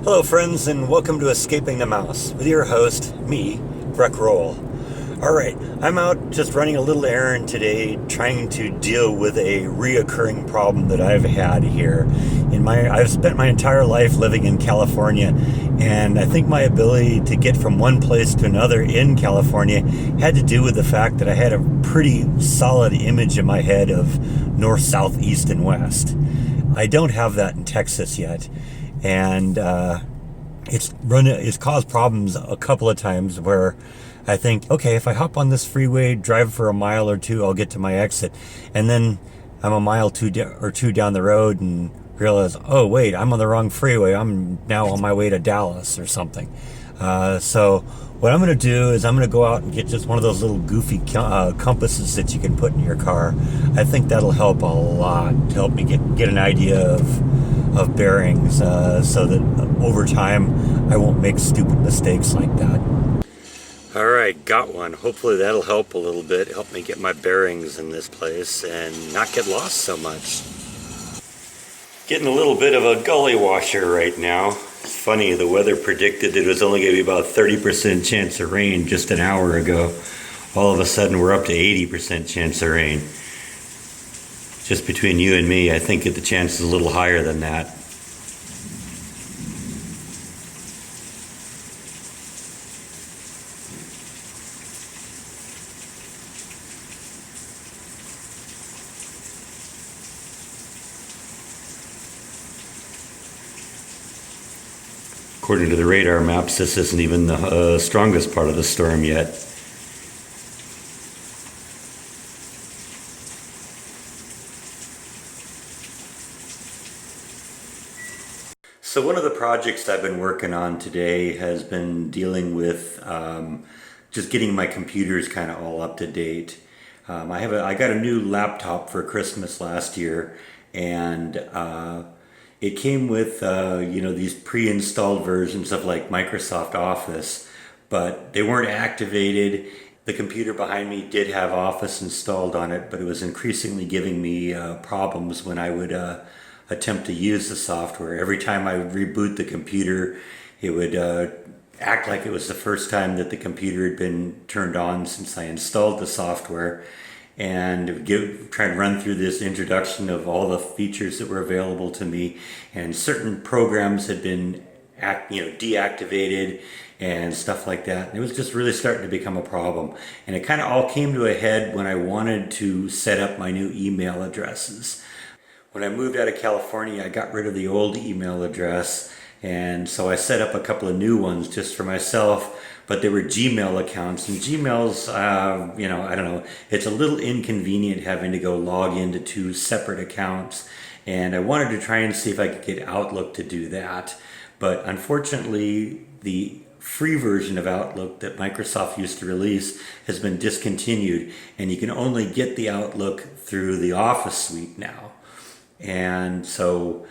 Hello friends, and welcome to Escaping the Mouse with your host, me, Breck Roll. Alright, I'm out just running a little errand today trying to deal with a reoccurring problem that I've had here. I've spent my entire life living in California, and I think my ability to get from one place to another in California had to do with the fact that I had a pretty solid image in my head of north, south, east, and west. I don't have that in Texas yet. And it's caused problems a couple of times where I think, okay, if I hop on this freeway, drive for a mile or two, I'll get to my exit. And then I'm a mile or two down the road and realize, oh, wait, I'm on the wrong freeway. I'm now on my way to Dallas or something. So what I'm going to do is I'm going to go out and get just one of those little goofy compasses that you can put in your car. I think that'll help a lot to help me get an idea of bearings, so that over time I won't make stupid mistakes like that. Alright, got one. Hopefully that'll help a little bit, help me get my bearings in this place and not get lost so much. Getting a little bit of a gully washer right now. It's funny, the weather predicted it was only going to be about 30% chance of rain just an hour ago. All of a sudden we're up to 80% chance of rain. Just between you and me, I think the chance is a little higher than that. According to the radar maps, this isn't even the strongest part of the storm yet. So one of the projects I've been working on today has been dealing with just getting my computers kind of all up to date. I got a new laptop for Christmas last year, and it came with these pre-installed versions of like Microsoft Office, but they weren't activated. The computer behind me did have Office installed on it, but it was increasingly giving me problems when I would attempt to use the software. Every time I would reboot the computer, it would act like it was the first time that the computer had been turned on since I installed the software, and try and run through this introduction of all the features that were available to me, and certain programs had been deactivated and stuff like that. And it was just really starting to become a problem. And it kind of all came to a head when I wanted to set up my new email addresses. When I moved out of California, I got rid of the old email address, and so I set up a couple of new ones just for myself, but they were Gmail accounts. And Gmail's, I don't know, it's a little inconvenient having to go log into two separate accounts, and I wanted to try and see if I could get Outlook to do that. But unfortunately, the free version of Outlook that Microsoft used to release has been discontinued, and you can only get the Outlook through the Office suite now. And so,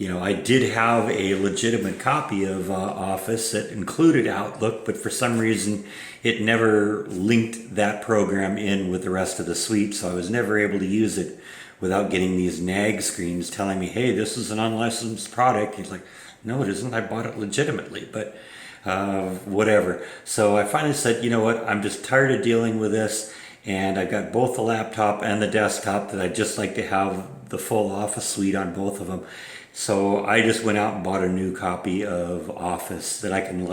I did have a legitimate copy of Office that included Outlook, but for some reason it never linked that program in with the rest of the suite, so I was never able to use it without getting these nag screens telling me, hey, this is an unlicensed product. He's like, no, it isn't. I bought it legitimately, but whatever. So I finally said, you know what, I'm just tired of dealing with this. And I got both the laptop and the desktop that I'd just like to have the full Office suite on both of them. So I just went out and bought a new copy of Office that I can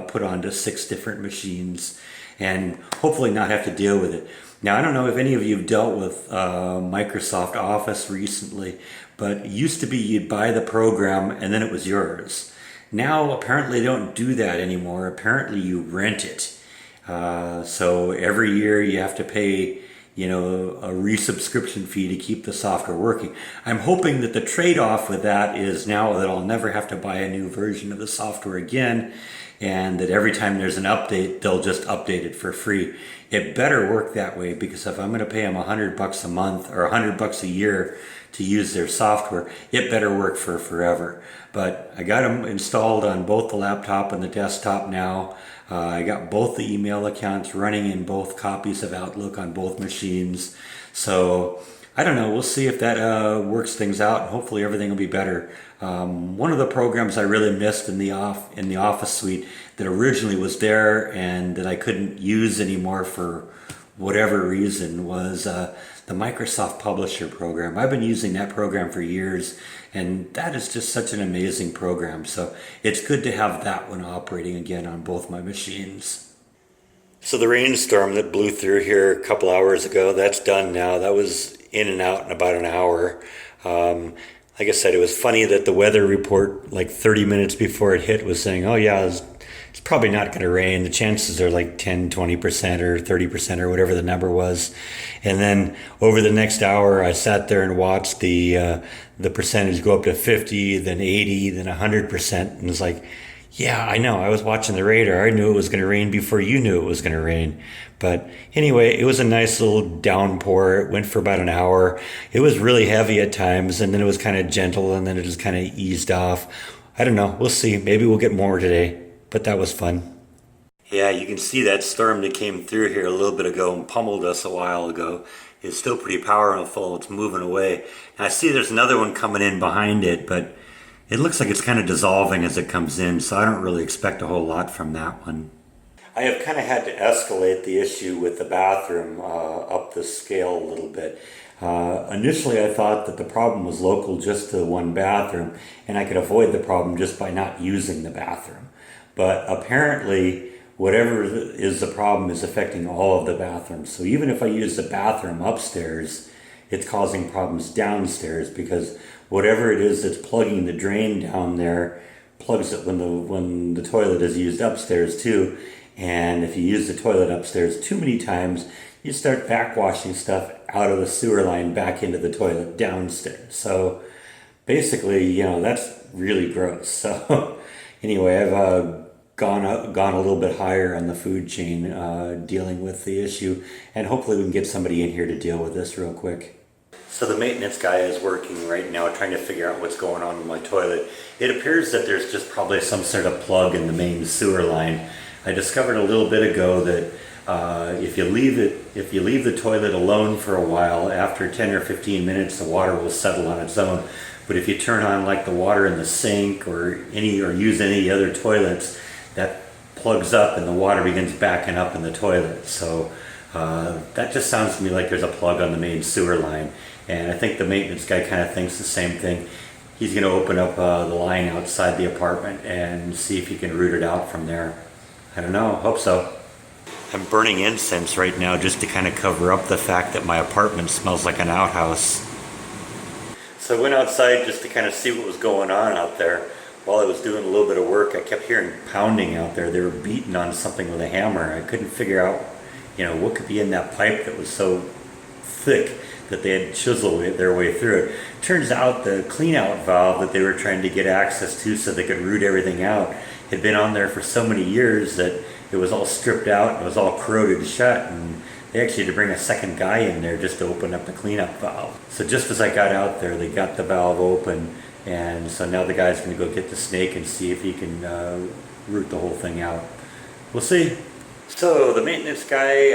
put onto 6 different machines and hopefully not have to deal with it. Now, I don't know if any of you have dealt with Microsoft Office recently, but it used to be you'd buy the program and then it was yours. Now, apparently they don't do that anymore. Apparently you rent it. So every year you have to pay, a resubscription fee to keep the software working. I'm hoping that the trade-off with that is now that I'll never have to buy a new version of the software again, and that every time there's an update, they'll just update it for free. It better work that way, because if I'm going to pay them $100 a month or $100 a year to use their software, it better work for forever. But I got them installed on both the laptop and the desktop now. I got both the email accounts running in both copies of Outlook on both machines. So I don't know. We'll see if that works things out, and hopefully everything will be better. One of the programs I really missed in the Office suite that originally was there and that I couldn't use anymore for whatever reason was the Microsoft Publisher program. I've been using that program for years, and that is just such an amazing program. So it's good to have that one operating again on both my machines. So the rainstorm that blew through here a couple hours ago, that's done now. That was in and out in about an hour. Like I said, it was funny that the weather report, like 30 minutes before it hit, was saying, oh yeah, it's probably not going to rain. The chances are like 10, 20% or 30% or whatever the number was. And then over the next hour, I sat there and watched the percentage go up to 50, then 80, then 100%. And it's like, yeah, I know. I was watching the radar. I knew it was going to rain before you knew it was going to rain. But anyway, it was a nice little downpour. It went for about an hour. It was really heavy at times, and then it was kind of gentle, and then it just kind of eased off. I don't know. We'll see. Maybe we'll get more today. But that was fun. Yeah, you can see that storm that came through here a little bit ago and pummeled us a while ago is still pretty powerful. It's moving away. And I see there's another one coming in behind it, but it looks like it's kind of dissolving as it comes in, so I don't really expect a whole lot from that one. I have kind of had to escalate the issue with the bathroom up the scale a little bit. Initially I thought that the problem was local just to one bathroom, and I could avoid the problem just by not using the bathroom. But apparently whatever is the problem is affecting all of the bathrooms. So even if I use the bathroom upstairs, it's causing problems downstairs, because whatever it is that's plugging the drain down there plugs it when the toilet is used upstairs too. And if you use the toilet upstairs too many times, you start backwashing stuff out of the sewer line back into the toilet downstairs. So basically, you know, that's really gross. So anyway, I've gone a little bit higher on the food chain dealing with the issue, and hopefully we can get somebody in here to deal with this real quick. So the maintenance guy is working right now trying to figure out what's going on with my toilet. It appears that there's just probably some sort of plug in the main sewer line. I discovered a little bit ago that if you leave the toilet alone for a while, after 10 or 15 minutes the water will settle on its own. But if you turn on like the water in the sink or use any other toilets, that plugs up and the water begins backing up in the toilet. So that just sounds to me like there's a plug on the main sewer line. And I think the maintenance guy kind of thinks the same thing. He's going to open up the line outside the apartment and see if he can root it out from there. I don't know, hope so. I'm burning incense right now just to kind of cover up the fact that my apartment smells like an outhouse. So I went outside just to kind of see what was going on out there. While I was doing a little bit of work, I kept hearing pounding out there. They were beating on something with a hammer. I couldn't figure out, you know, what could be in that pipe that was so thick that they had chiseled their way through it. Turns out the cleanout valve that they were trying to get access to so they could root everything out had been on there for so many years that it was all stripped out and it was all corroded shut, and they actually had to bring a second guy in there just to open up the cleanup valve. So just as I got out there, they got the valve open, and so now the guy's going to go get the snake and see if he can root the whole thing out. We'll see. So the maintenance guy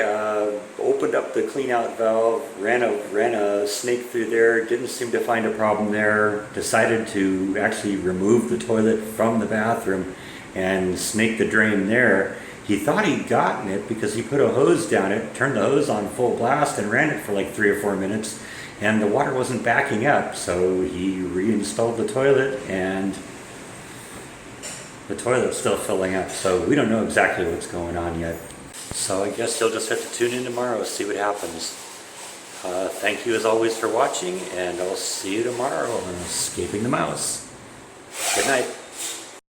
opened up the cleanout valve, ran a snake through there, didn't seem to find a problem there, decided to actually remove the toilet from the bathroom and snake the drain there. He thought he'd gotten it because he put a hose down it, turned the hose on full blast and ran it for like 3 or 4 minutes, and the water wasn't backing up, so he reinstalled the toilet and the toilet's still filling up, so we don't know exactly what's going on yet. So I guess you'll just have to tune in tomorrow, see what happens. Thank you as always for watching, and I'll see you tomorrow on Escaping the Mouse. Good night.